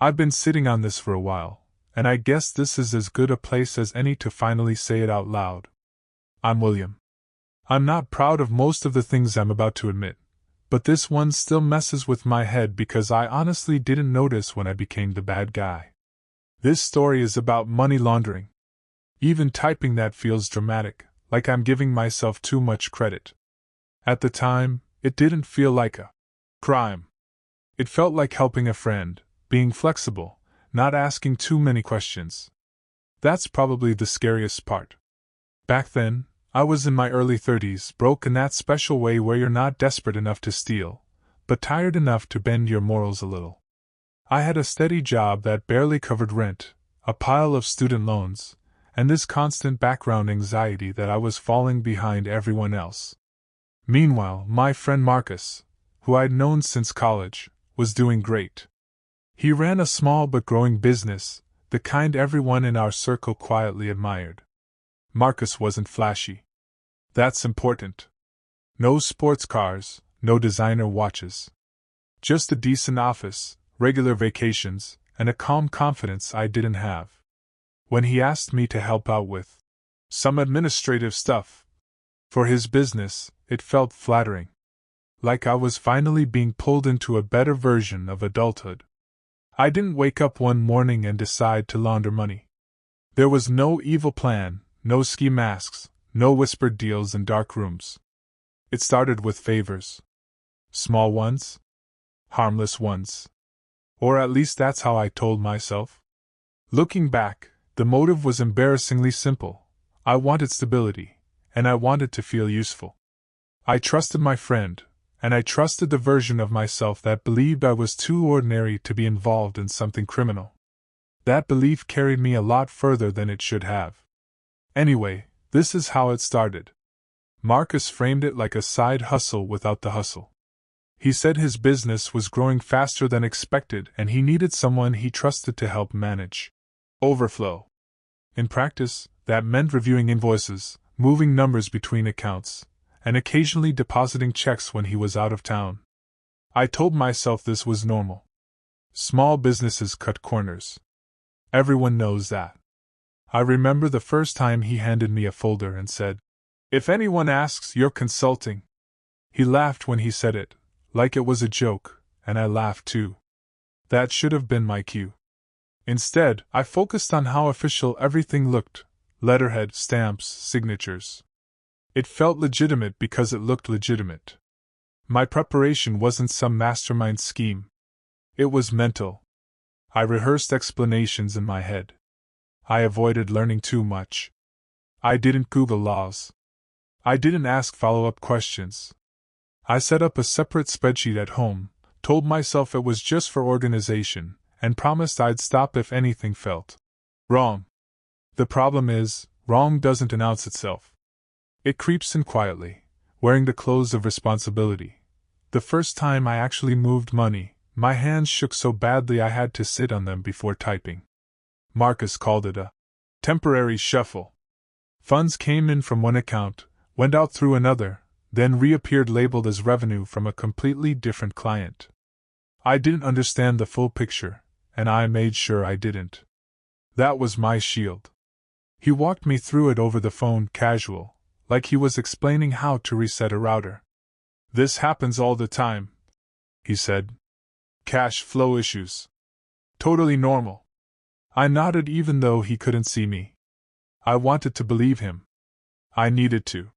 I've been sitting on this for a while, and I guess this is as good a place as any to finally say it out loud. I'm William. I'm not proud of most of the things I'm about to admit, but this one still messes with my head because I honestly didn't notice when I became the bad guy. This story is about money laundering. Even typing that feels dramatic, like I'm giving myself too much credit. At the time, it didn't feel like a crime. It felt like helping a friend, being flexible, not asking too many questions. That's probably the scariest part. Back then, I was in my early 30s, broke in that special way where you're not desperate enough to steal, but tired enough to bend your morals a little. I had a steady job that barely covered rent, a pile of student loans, and this constant background anxiety that I was falling behind everyone else. Meanwhile, my friend Marcus, who I'd known since college, was doing great. He ran a small but growing business, the kind everyone in our circle quietly admired. Marcus wasn't flashy. That's important. No sports cars, no designer watches. Just a decent office, regular vacations, and a calm confidence I didn't have. When he asked me to help out with some administrative stuff for his business, it felt flattering. Like I was finally being pulled into a better version of adulthood. I didn't wake up one morning and decide to launder money. There was no evil plan, no ski masks, no whispered deals in dark rooms. It started with favors. Small ones. Harmless ones. Or at least that's how I told myself. Looking back, the motive was embarrassingly simple. I wanted stability, and I wanted to feel useful. I trusted my friend, and I trusted the version of myself that believed I was too ordinary to be involved in something criminal. That belief carried me a lot further than it should have. Anyway, this is how it started. Marcus framed it like a side hustle without the hustle. He said his business was growing faster than expected and he needed someone he trusted to help manage overflow. In practice, that meant reviewing invoices, moving numbers between accounts, and occasionally depositing checks when he was out of town. I told myself this was normal. Small businesses cut corners. Everyone knows that. I remember the first time he handed me a folder and said, "If anyone asks, you're consulting." He laughed when he said it, like it was a joke, and I laughed too. That should have been my cue. Instead, I focused on how official everything looked: letterhead, stamps, signatures. It felt legitimate because it looked legitimate. My preparation wasn't some mastermind scheme. It was mental. I rehearsed explanations in my head. I avoided learning too much. I didn't Google laws. I didn't ask follow-up questions. I set up a separate spreadsheet at home, told myself it was just for organization, and promised I'd stop if anything felt wrong. The problem is, wrong doesn't announce itself. It creeps in quietly, wearing the clothes of responsibility. The first time I actually moved money, my hands shook so badly I had to sit on them before typing. Marcus called it a temporary shuffle. Funds came in from one account, went out through another, then reappeared labeled as revenue from a completely different client. I didn't understand the full picture, and I made sure I didn't. That was my shield. He walked me through it over the phone, casual, like he was explaining how to reset a router. "This happens all the time," he said. "Cash flow issues. Totally normal." I nodded even though he couldn't see me. I wanted to believe him. I needed to.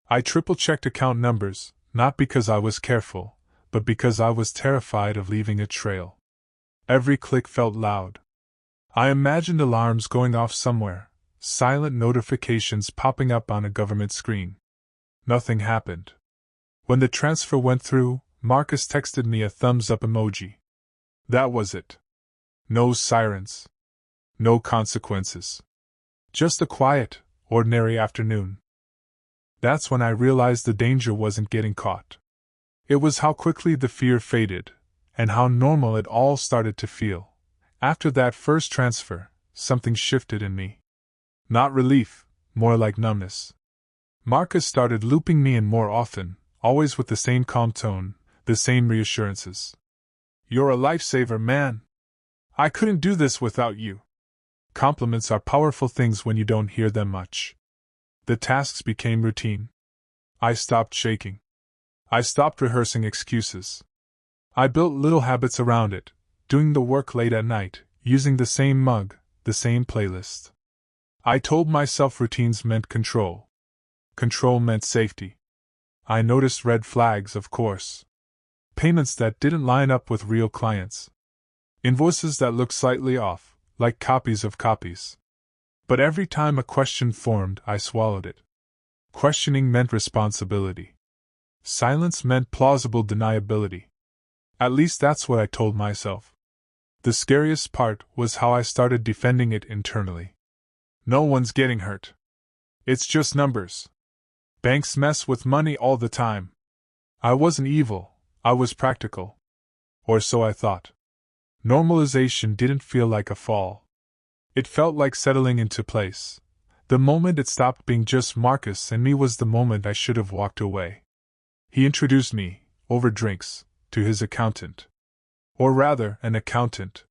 I triple-checked account numbers, not because I was careful, but because I was terrified of leaving a trail. Every click felt loud. I imagined alarms going off somewhere, silent notifications popping up on a government screen. Nothing happened. When the transfer went through, Marcus texted me a thumbs-up emoji. That was it. No sirens. No consequences. Just a quiet, ordinary afternoon. That's when I realized the danger wasn't getting caught. It was how quickly the fear faded, and how normal it all started to feel. After that first transfer, something shifted in me. Not relief, more like numbness. Marcus started looping me in more often, always with the same calm tone, the same reassurances. "You're a lifesaver, man." I couldn't do this without you. Compliments are powerful things when you don't hear them much. The tasks became routine. I stopped shaking. I stopped rehearsing excuses. I built little habits around it, doing the work late at night, using the same mug, the same playlist. I told myself routines meant control. Control meant safety. I noticed red flags, of course. Payments that didn't line up with real clients. Invoices that looked slightly off, like copies of copies. But every time a question formed, I swallowed it. Questioning meant responsibility. Silence meant plausible deniability. At least that's what I told myself. The scariest part was how I started defending it internally. No one's getting hurt. It's just numbers. Banks mess with money all the time. I wasn't evil, I was practical. Or so I thought. Normalization didn't feel like a fall. It felt like settling into place. The moment it stopped being just Marcus and me was the moment I should have walked away. He introduced me, over drinks, to his accountant. Or rather, an accountant.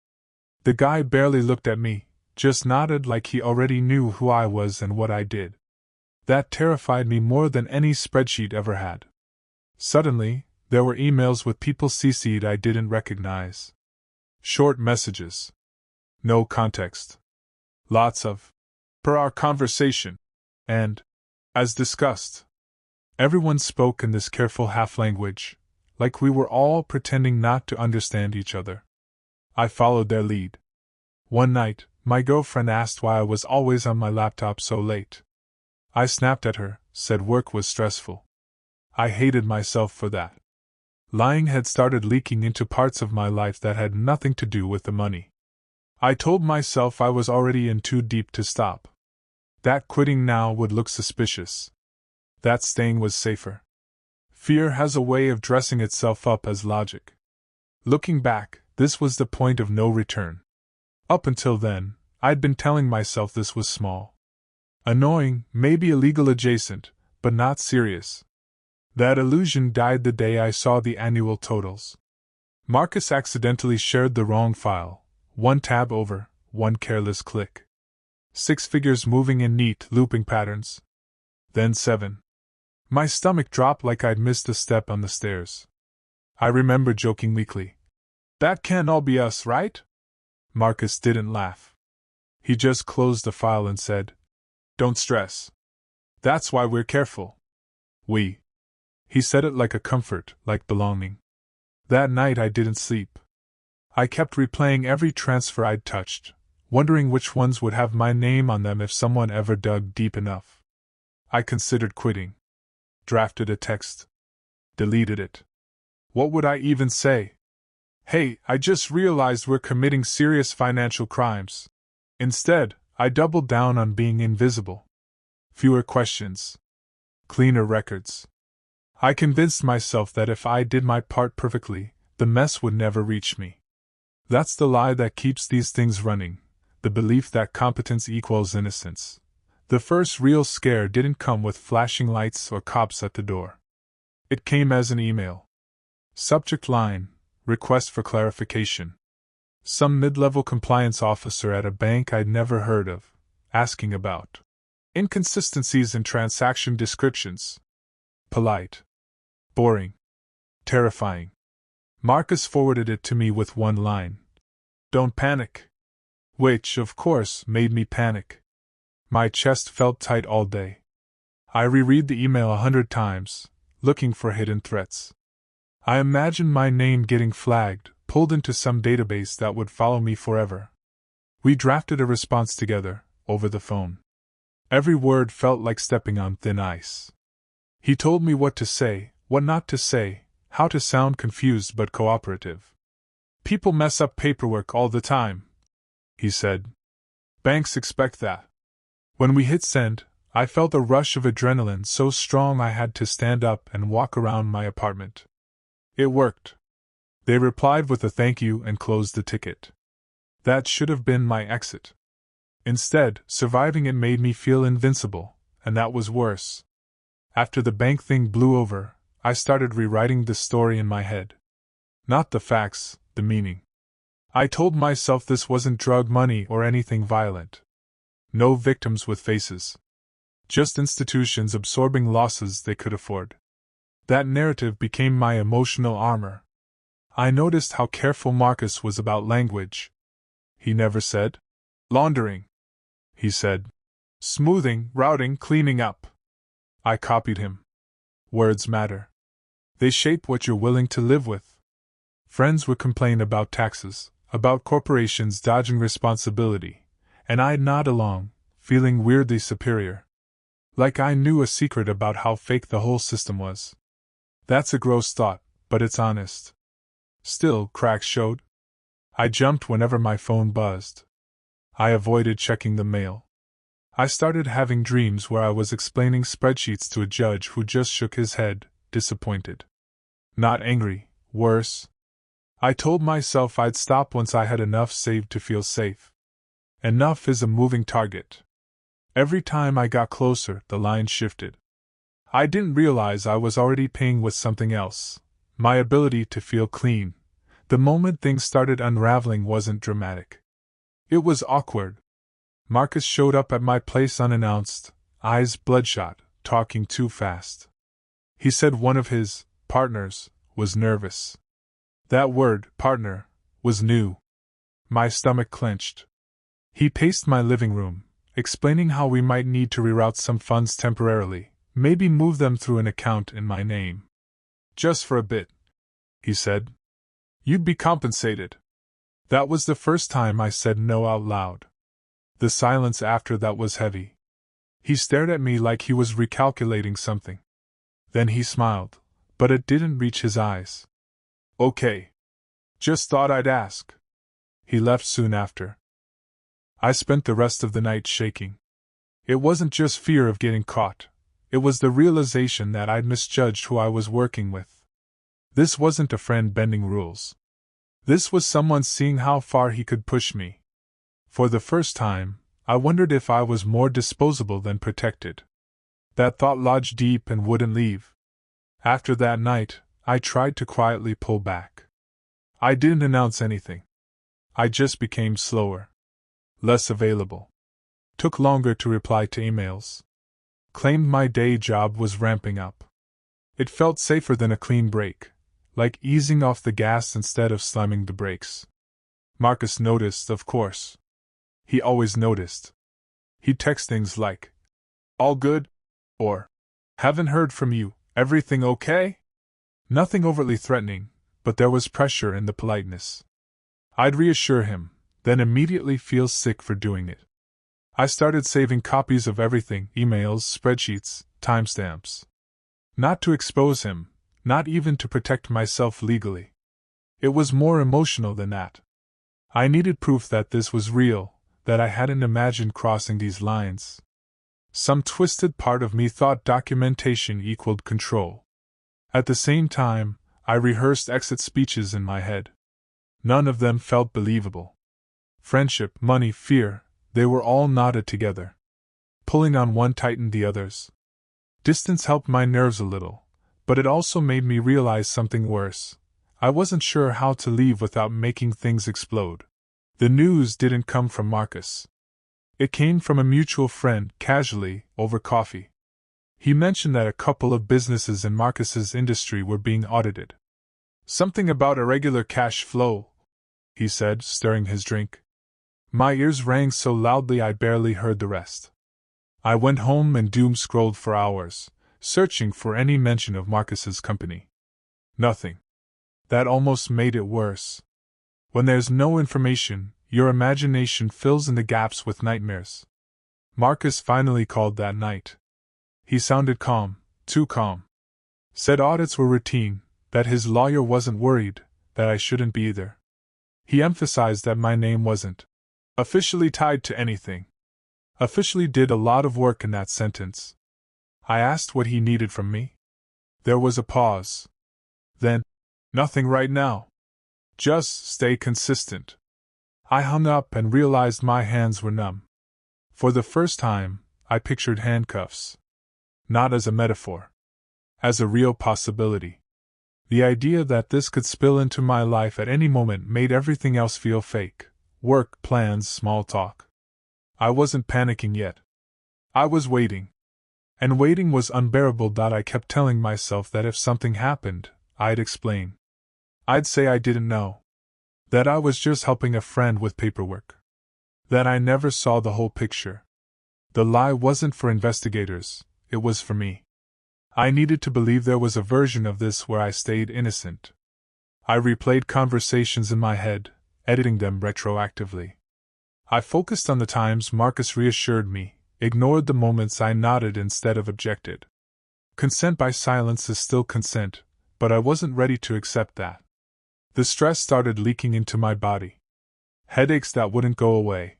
The guy barely looked at me, just nodded like he already knew who I was and what I did. That terrified me more than any spreadsheet ever had. Suddenly, there were emails with people CC'd I didn't recognize. Short messages. No context. Lots of, per our conversation, and, as discussed. Everyone spoke in this careful half-language, like we were all pretending not to understand each other. I followed their lead. One night, my girlfriend asked why I was always on my laptop so late. I snapped at her, said work was stressful. I hated myself for that. Lying had started leaking into parts of my life that had nothing to do with the money. I told myself I was already in too deep to stop. That quitting now would look suspicious. That staying was safer. Fear has a way of dressing itself up as logic. Looking back, this was the point of no return. Up until then, I'd been telling myself this was small. Annoying, maybe illegal adjacent, but not serious. That illusion died the day I saw the annual totals. Marcus accidentally shared the wrong file, one tab over, one careless click. 6 figures moving in neat, looping patterns. Then 7. My stomach dropped like I'd missed a step on the stairs. I remember joking weakly. That can't all be us, right? Marcus didn't laugh. He just closed the file and said, Don't stress. That's why we're careful. We. He said it like a comfort, like belonging. That night I didn't sleep. I kept replaying every transfer I'd touched, wondering which ones would have my name on them if someone ever dug deep enough. I considered quitting. Drafted a text. Deleted it. What would I even say? Hey, I just realized we're committing serious financial crimes. Instead, I doubled down on being invisible. Fewer questions. Cleaner records. I convinced myself that if I did my part perfectly, the mess would never reach me. That's the lie that keeps these things running, the belief that competence equals innocence. The first real scare didn't come with flashing lights or cops at the door. It came as an email. Subject line, request for clarification. Some mid-level compliance officer at a bank I'd never heard of, asking about inconsistencies in transaction descriptions. Polite. Boring. Terrifying. Marcus forwarded it to me with one line. Don't panic. Which, of course, made me panic. My chest felt tight all day. I reread the email 100 times, looking for hidden threats. I imagined my name getting flagged, pulled into some database that would follow me forever. We drafted a response together, over the phone. Every word felt like stepping on thin ice. He told me what to say, what not to say, how to sound confused but cooperative. People mess up paperwork all the time, he said. Banks expect that. When we hit send, I felt a rush of adrenaline so strong I had to stand up and walk around my apartment. It worked. They replied with a thank you and closed the ticket. That should have been my exit. Instead, surviving it made me feel invincible, and that was worse. After the bank thing blew over, I started rewriting the story in my head. Not the facts, the meaning. I told myself this wasn't drug money or anything violent. No victims with faces. Just institutions absorbing losses they could afford. That narrative became my emotional armor. I noticed how careful Marcus was about language. He never said, "laundering." He said, "smoothing, routing, cleaning up." I copied him. Words matter. They shape what you're willing to live with. Friends would complain about taxes, about corporations dodging responsibility, and I'd nod along, feeling weirdly superior. Like I knew a secret about how fake the whole system was. That's a gross thought, but it's honest. Still, cracks showed. I jumped whenever my phone buzzed. I avoided checking the mail. I started having dreams where I was explaining spreadsheets to a judge who just shook his head, disappointed. Not angry, worse. I told myself I'd stop once I had enough saved to feel safe. Enough is a moving target. Every time I got closer, the line shifted. I didn't realize I was already paying with something else. My ability to feel clean. The moment things started unraveling wasn't dramatic. It was awkward. Marcus showed up at my place unannounced, eyes bloodshot, talking too fast. He said one of his partners was nervous. That word, partner, was new. My stomach clenched. He paced my living room, explaining how we might need to reroute some funds temporarily, maybe move them through an account in my name. Just for a bit, he said. You'd be compensated. That was the first time I said no out loud. The silence after that was heavy. He stared at me like he was recalculating something. Then he smiled, but it didn't reach his eyes. Okay. Just thought I'd ask. He left soon after. I spent the rest of the night shaking. It wasn't just fear of getting caught. It was the realization that I'd misjudged who I was working with. This wasn't a friend bending rules. This was someone seeing how far he could push me. For the first time, I wondered if I was more disposable than protected. That thought lodged deep and wouldn't leave. After that night, I tried to quietly pull back. I didn't announce anything. I just became slower. Less available. Took longer to reply to emails. Claimed my day job was ramping up. It felt safer than a clean break, like easing off the gas instead of slamming the brakes. Marcus noticed, of course. He always noticed. He'd text things like, "All good?" or, "Haven't heard from you, everything okay?" Nothing overtly threatening, but there was pressure in the politeness. I'd reassure him, then immediately feel sick for doing it. I started saving copies of everything, emails, spreadsheets, timestamps. Not to expose him, not even to protect myself legally. It was more emotional than that. I needed proof that this was real, that I hadn't imagined crossing these lines. Some twisted part of me thought documentation equaled control. At the same time, I rehearsed exit speeches in my head. None of them felt believable. Friendship, money, fear, they were all knotted together. Pulling on one tightened the others. Distance helped my nerves a little, but it also made me realize something worse. I wasn't sure how to leave without making things explode. The news didn't come from Marcus. It came from a mutual friend, casually, over coffee. He mentioned that a couple of businesses in Marcus's industry were being audited. Something about irregular cash flow, he said, stirring his drink. My ears rang so loudly I barely heard the rest. I went home and doom-scrolled for hours, searching for any mention of Marcus's company. Nothing. That almost made it worse. When there's no information, your imagination fills in the gaps with nightmares. Marcus finally called that night. He sounded calm, too calm. Said audits were routine, that his lawyer wasn't worried, that I shouldn't be either. He emphasized that my name wasn't officially tied to anything. Officially did a lot of work in that sentence. I asked what he needed from me. There was a pause. Then, nothing right now. Just stay consistent. I hung up and realized my hands were numb. For the first time, I pictured handcuffs. Not as a metaphor. As a real possibility. The idea that this could spill into my life at any moment made everything else feel fake. Work, plans, small talk. I wasn't panicking yet. I was waiting. And waiting was unbearable. I kept telling myself that if something happened, I'd explain. I'd say I didn't know. That I was just helping a friend with paperwork. That I never saw the whole picture. The lie wasn't for investigators, it was for me. I needed to believe there was a version of this where I stayed innocent. I replayed conversations in my head, editing them retroactively. I focused on the times Marcus reassured me, ignored the moments I nodded instead of objected. Consent by silence is still consent, but I wasn't ready to accept that. The stress started leaking into my body. Headaches that wouldn't go away.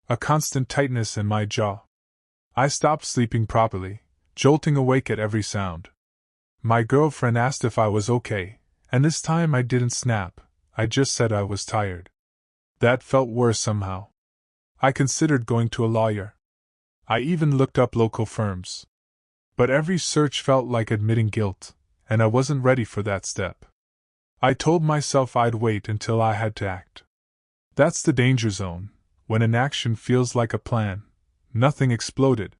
A constant tightness in my jaw. I stopped sleeping properly, jolting awake at every sound. My girlfriend asked if I was okay, and this time I didn't snap, I just said I was tired. That felt worse somehow. I considered going to a lawyer. I even looked up local firms. But every search felt like admitting guilt, and I wasn't ready for that step. I told myself I'd wait until I had to act. That's the danger zone, when inaction feels like a plan. Nothing exploded.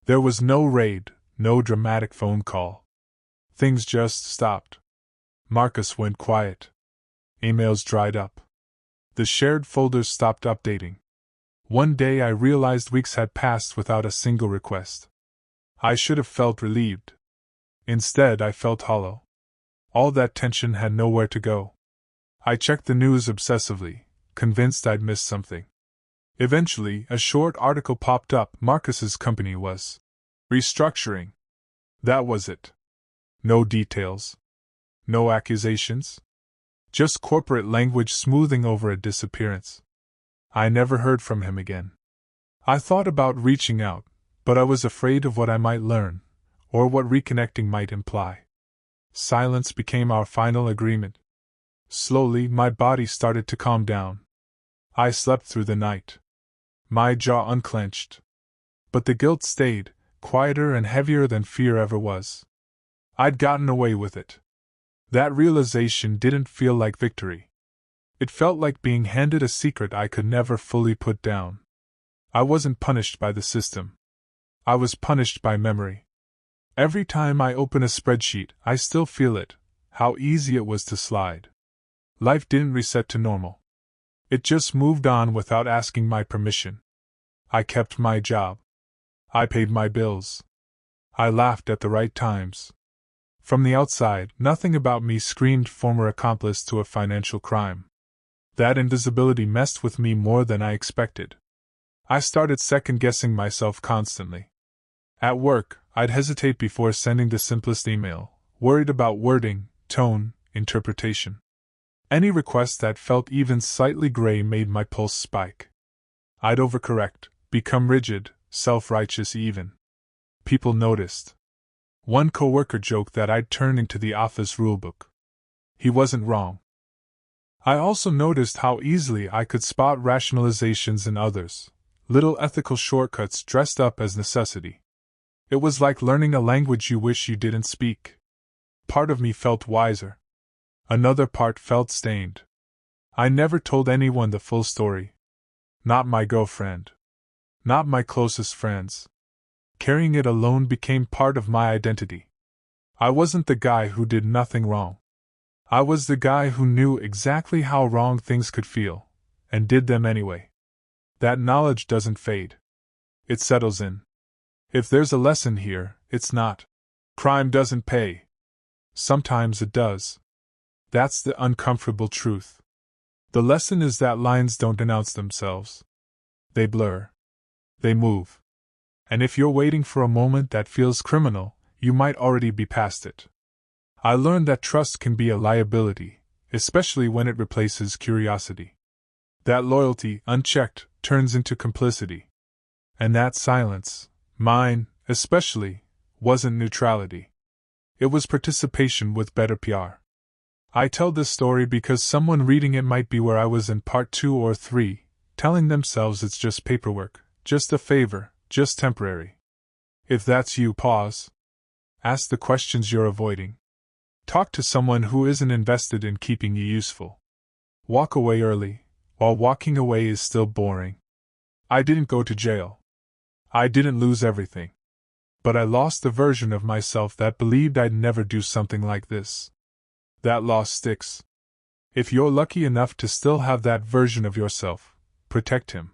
There was no raid, no dramatic phone call. Things just stopped. Marcus went quiet. Emails dried up. The shared folders stopped updating. One day I realized weeks had passed without a single request. I should have felt relieved. Instead, I felt hollow. All that tension had nowhere to go. I checked the news obsessively, convinced I'd missed something. Eventually, a short article popped up. Marcus's company was restructuring. That was it. No details. No accusations. Just corporate language smoothing over a disappearance. I never heard from him again. I thought about reaching out, but I was afraid of what I might learn, or what reconnecting might imply. Silence became our final agreement. Slowly, my body started to calm down. I slept through the night. My jaw unclenched. But the guilt stayed, quieter and heavier than fear ever was. I'd gotten away with it. That realization didn't feel like victory. It felt like being handed a secret I could never fully put down. I wasn't punished by the system. I was punished by memory. Every time I open a spreadsheet, I still feel it, how easy it was to slide. Life didn't reset to normal. It just moved on without asking my permission. I kept my job. I paid my bills. I laughed at the right times. From the outside, nothing about me screamed former accomplice to a financial crime. That invisibility messed with me more than I expected. I started second-guessing myself constantly. At work, I'd hesitate before sending the simplest email, worried about wording, tone, interpretation. Any request that felt even slightly gray made my pulse spike. I'd overcorrect, become rigid, self-righteous even. People noticed. One coworker joked that I'd turn into the office rulebook. He wasn't wrong. I also noticed how easily I could spot rationalizations in others, little ethical shortcuts dressed up as necessity. It was like learning a language you wish you didn't speak. Part of me felt wiser. Another part felt stained. I never told anyone the full story. Not my girlfriend. Not my closest friends. Carrying it alone became part of my identity. I wasn't the guy who did nothing wrong. I was the guy who knew exactly how wrong things could feel, and did them anyway. That knowledge doesn't fade. It settles in. If there's a lesson here, it's not. Crime doesn't pay. Sometimes it does. That's the uncomfortable truth. The lesson is that lines don't announce themselves. They blur. They move. And if you're waiting for a moment that feels criminal, you might already be past it. I learned that trust can be a liability, especially when it replaces curiosity. That loyalty, unchecked, turns into complicity. And that silence, mine, especially, wasn't neutrality. It was participation with better PR. I tell this story because someone reading it might be where I was in part 2 or 3, telling themselves it's just paperwork, just a favor, just temporary. If that's you, pause. Ask the questions you're avoiding. Talk to someone who isn't invested in keeping you useful. Walk away early, while walking away is still boring. I didn't go to jail. I didn't lose everything. But I lost the version of myself that believed I'd never do something like this. That loss sticks. If you're lucky enough to still have that version of yourself, protect him.